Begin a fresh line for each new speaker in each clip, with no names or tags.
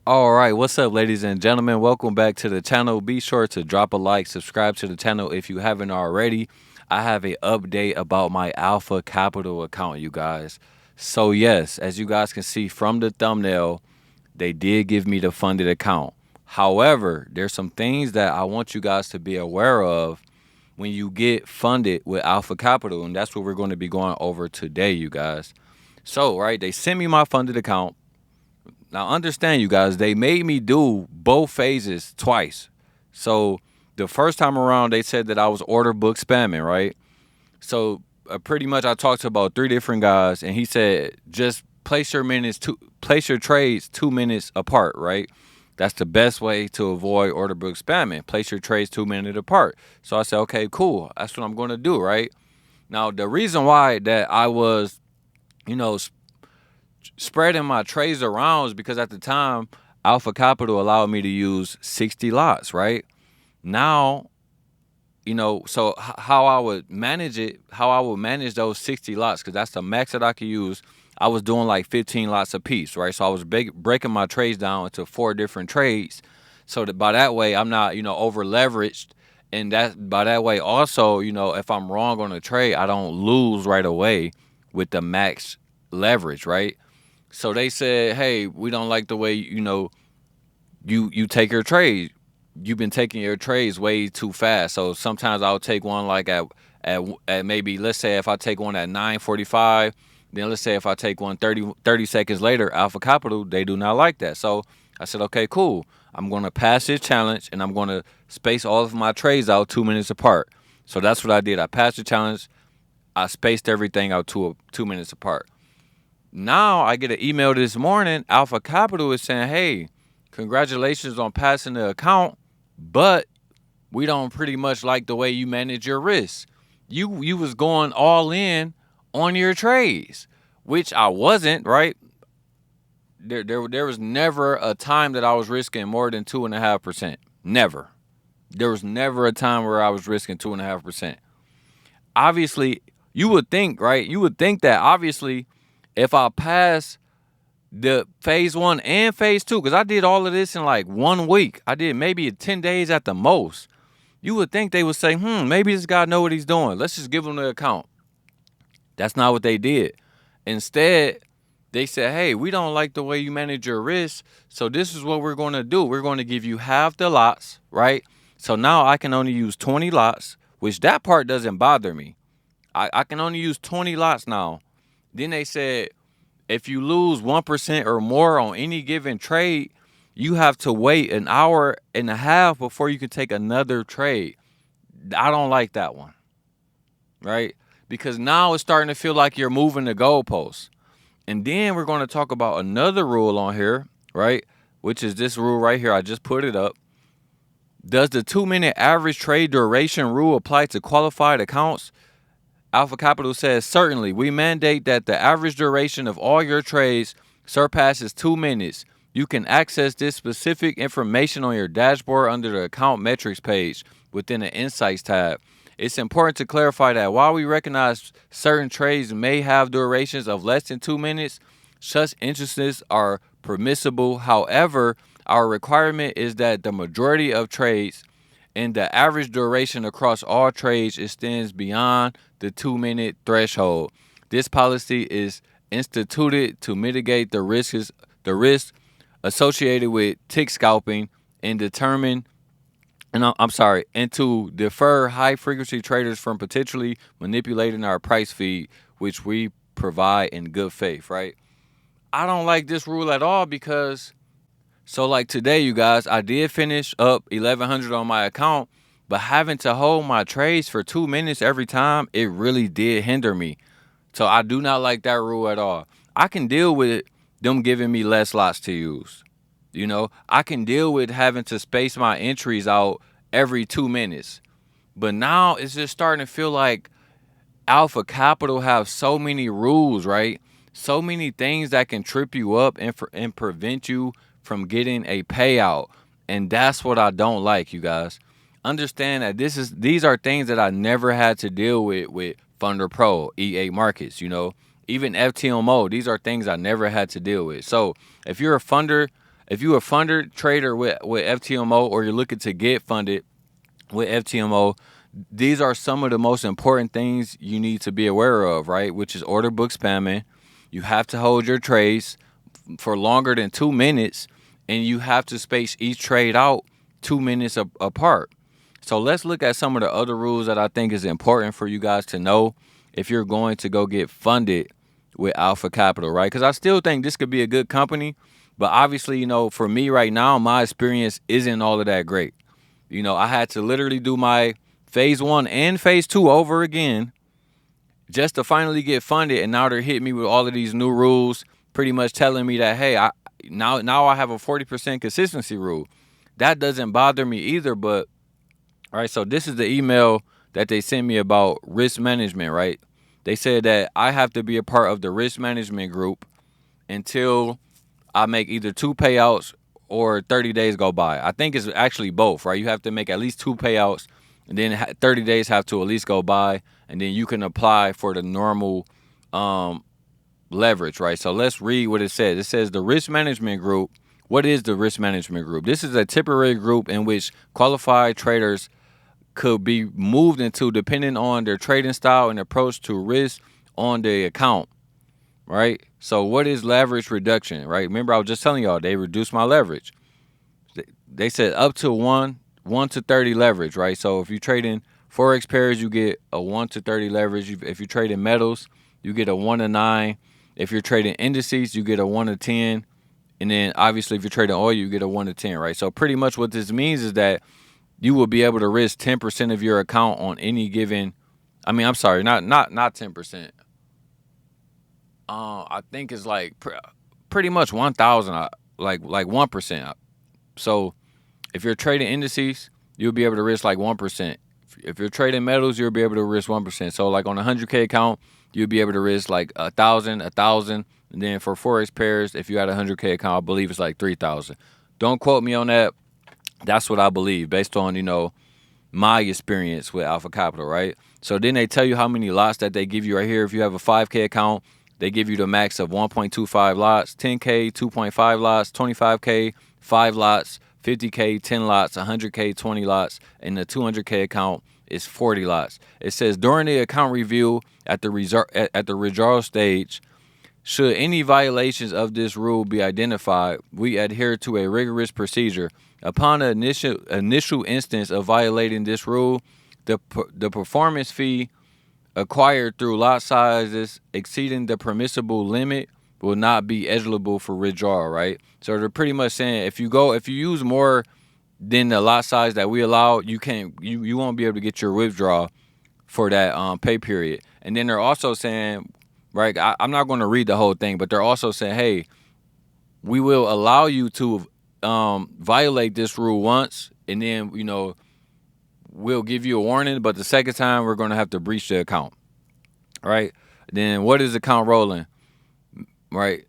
All right, what's up, ladies and gentlemen? Welcome back to the channel. Be sure to drop a like, subscribe to the channel if you haven't already. I have an update about my Alpha Capital account, you guys. So, yes, as you guys can see from the thumbnail, they did give me the funded account. However, there's some things that I want you guys to be aware of when you get funded with Alpha Capital, and that's what we're going to be going over today, you guys. So, right, they sent me my funded account. Now, understand, you guys, they made me do both phases twice. So, the first time around, they said that I was order book spamming, right? So, pretty much, I talked to about three different guys, and he said just place your trades 2 minutes apart, right? That's the best way to avoid order book spamming. Place your trades 2 minutes apart. So I said, okay, cool. That's what I'm going to do, right? Now, the reason why that I was, you know, spreading my trades around is because at the time, Alpha Capital allowed me to use 60 lots, right? Now, so how I would manage it, how I would manage those 60 lots, because that's the max that I could use. I was doing like 15 lots a piece, right? So I was breaking my trades down into 4 different trades, so that by that way I'm not, over leveraged, and that by that way also, if I'm wrong on a trade, I don't lose right away with the max leverage, right? So they said, hey, we don't like the way you take your trade. You've been taking your trades way too fast. So sometimes I'll take one like at maybe, let's say if I take one at 9:45, then let's say if I take one 30 seconds later, Alpha Capital, they do not like that. So I said, okay, cool. I'm going to pass this challenge and I'm going to space all of my trades out 2 minutes apart. So that's what I did. I passed the challenge. I spaced everything out 2 minutes apart. Now I get an email this morning. Alpha Capital is saying, hey, congratulations on passing the account, but we don't pretty much like the way you manage your risk. You was going all in on your trades, which I wasn't, right? There was never a time that I was risking more than 2.5%. Never. There was never a time where I was risking 2.5%. Obviously, you would think, right? You would think that obviously if I pass the phase 1 and phase 2, because I did all of this in like 1 week. I did maybe 10 days at the most. You would think they would say, maybe this guy know what he's doing. Let's just give him the account. That's not what they did. Instead, they said, hey, we don't like the way you manage your risk, so this is what we're going to do. We're going to give you half the lots, right? So now I can only use 20 lots, which that part doesn't bother me. I can only use 20 lots now. Then they said, if you lose 1% or more on any given trade, you have to wait an hour and a half before you can take another trade. I don't like that one, right? Because now it's starting to feel like you're moving the goalposts. And then we're going to talk about another rule on here, right? Which is this rule right here. I just put it up. Does the 2-minute average trade duration rule apply to qualified accounts? Alpha Capital says, certainly, we mandate that the average duration of all your trades surpasses 2 minutes. You can access this specific information on your dashboard under the account metrics page within the Insights tab. It's important to clarify that while we recognize certain trades may have durations of less than 2 minutes, such instances are permissible. However, our requirement is that the majority of trades and the average duration across all trades extends beyond the 2-minute threshold. This policy is instituted to mitigate the risks associated with tick scalping and and to defer high frequency traders from potentially manipulating our price feed, which we provide in good faith, right? I don't like this rule at all because so like today, you guys, I did finish up 1,100 on my account, but having to hold my trades for 2 minutes every time, it really did hinder me. So I do not like that rule at all. I can deal with them giving me less lots to use. I can deal with having to space my entries out every 2 minutes. But now it's just starting to feel like Alpha Capital have so many rules, right? So many things that can trip you up and prevent you from getting a payout. And that's what I don't like, you guys. Understand that these are things that I never had to deal with Funder Pro, EA Markets, even FTMO. These are things I never had to deal with. So if you're a funder if you're a funded trader with FTMO, or you're looking to get funded with FTMO, these are some of the most important things you need to be aware of, right? Which is order book spamming. You have to hold your trades for longer than 2 minutes, and you have to space each trade out 2 minutes apart. So let's look at some of the other rules that I think is important for you guys to know if you're going to go get funded with Alpha Capital, right? Because I still think this could be a good company, but obviously, you know, for me right now, my experience isn't all of that great. You know, I had to literally do my phase 1 and phase 2 over again just to finally get funded, and now they're hitting me with all of these new rules, pretty much telling me that, hey, now I have a 40% consistency rule. That doesn't bother me either, but all right, so this is the email that they sent me about risk management, right? They said that I have to be a part of the risk management group until I make either 2 payouts or 30 days go by. I think it's actually both, right? You have to make at least 2 payouts, and then 30 days have to at least go by, and then you can apply for the normal leverage, right? So let's read what it says. It says the risk management group. What is the risk management group? This is a temporary group in which qualified traders could be moved into depending on their trading style and approach to risk on the account, right? So what is leverage reduction, right? Remember, I was just telling y'all they reduced my leverage. They said up to 1 to 30 leverage, right? So if you trade in forex pairs, you get a 1 to 30 leverage. If you trade in metals, you get a 1 to 9. If you're trading indices, you get a 1 to 10. And then obviously if you're trading oil, you get a 1 to 10, right? So pretty much what this means is that you will be able to risk 10% of your account on any given. I mean, I'm sorry, not 10%. I think it's like pretty much 1,000, like 1%. So if you're trading indices, you'll be able to risk like 1%. If you're trading metals, you'll be able to risk 1%. So like on a 100K account, you'll be able to risk like 1,000. And then for forex pairs, if you had a 100K account, I believe it's like 3,000. Don't quote me on that. That's what I believe based on, you know, my experience with Alpha Capital, right? So then they tell you how many lots that they give you right here. If you have a 5K account, they give you the max of 1.25 lots, 10K, 2.5 lots, 25K, 5 lots, 50K, 10 lots, 100K, 20 lots, and the 200K account is 40 lots. It says during the account review at the withdrawal stage, should any violations of this rule be identified, we adhere to a rigorous procedure. Upon the initial instance of violating this rule, the performance fee acquired through lot sizes exceeding the permissible limit will not be eligible for withdrawal, right? So they're pretty much saying if you use more than the lot size that we allow, you won't be able to get your withdrawal for that pay period. And then they're also saying, right, I'm not going to read the whole thing, but they're also saying, hey, we will allow you to violate this rule once, and then, you know, we'll give you a warning, but the second time we're going to have to breach the account, right? Then what is account rolling, right?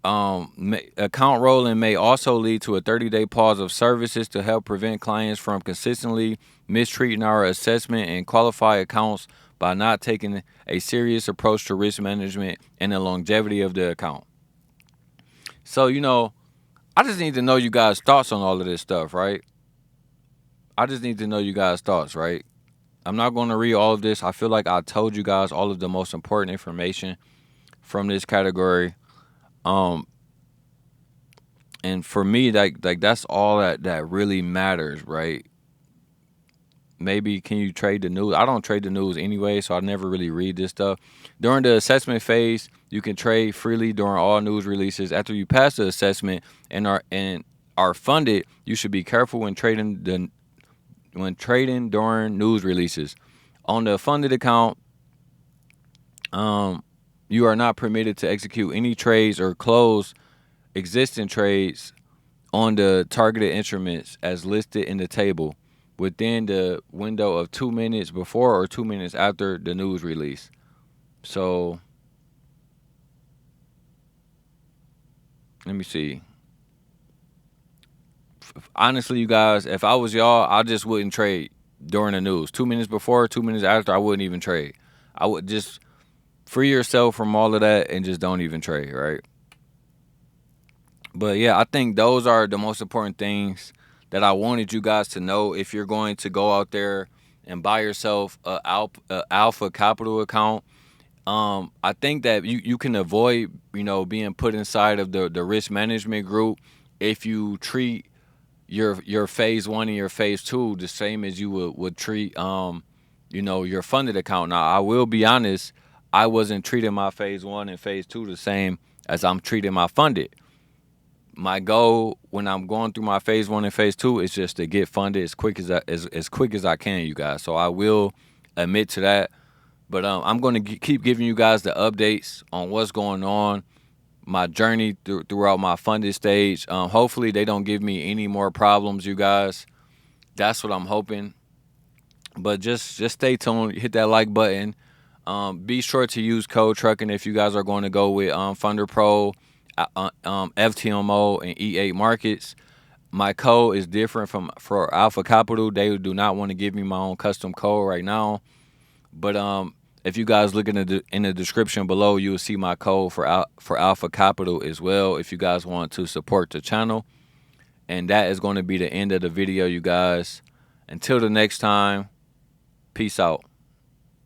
Account rolling may also lead to a 30-day pause of services to help prevent clients from consistently mistreating our assessment and qualify accounts by not taking a serious approach to risk management and the longevity of the account. So, you know, I just need to know you guys' thoughts on all of this stuff, right? I just need to know you guys' thoughts, right? I'm not going to read all of this. I feel like I told you guys all of the most important information from this category. And for me, like that's all that really matters, right? Maybe can you trade the news? I don't trade the news anyway, so I never really read this stuff. During the assessment phase, you can trade freely during all news releases. After you pass the assessment and are funded, you should be careful when trading during news releases. On the funded account, you are not permitted to execute any trades or close existing trades on the targeted instruments as listed in the table within the window of 2 minutes before or 2 minutes after the news release. So let me see. Honestly, you guys, if I was y'all, I just wouldn't trade during the news. 2 minutes before, 2 minutes after, I wouldn't even trade. I would just free yourself from all of that and just don't even trade, right? But yeah, I think those are the most important things that I wanted you guys to know. If you're going to go out there and buy yourself a Alpha Capital account, I think that you can avoid, being put inside of the risk management group if you treat your phase one and your phase two the same as you would treat your funded account. Now I will be honest, I wasn't treating my phase one and phase two the same as I'm treating my funded. My goal when I'm going through my phase one and phase two is just to get funded as quick as I can, you guys. So I will admit to that. But I'm going to keep giving you guys the updates on what's going on, my journey throughout my funded stage. Hopefully they don't give me any more problems, you guys. That's what I'm hoping. But just stay tuned. Hit that like button. Be sure to use code Trucking if you guys are going to go with Funder Pro, FTMO, and E8 markets. My code is different for Alpha Capital. They do not want to give me my own custom code right now. But if you guys look in the description below, you will see my code for Alpha Capital as well. If you guys want to support the channel, and that is going to be the end of the video, you guys. Until the next time, peace out.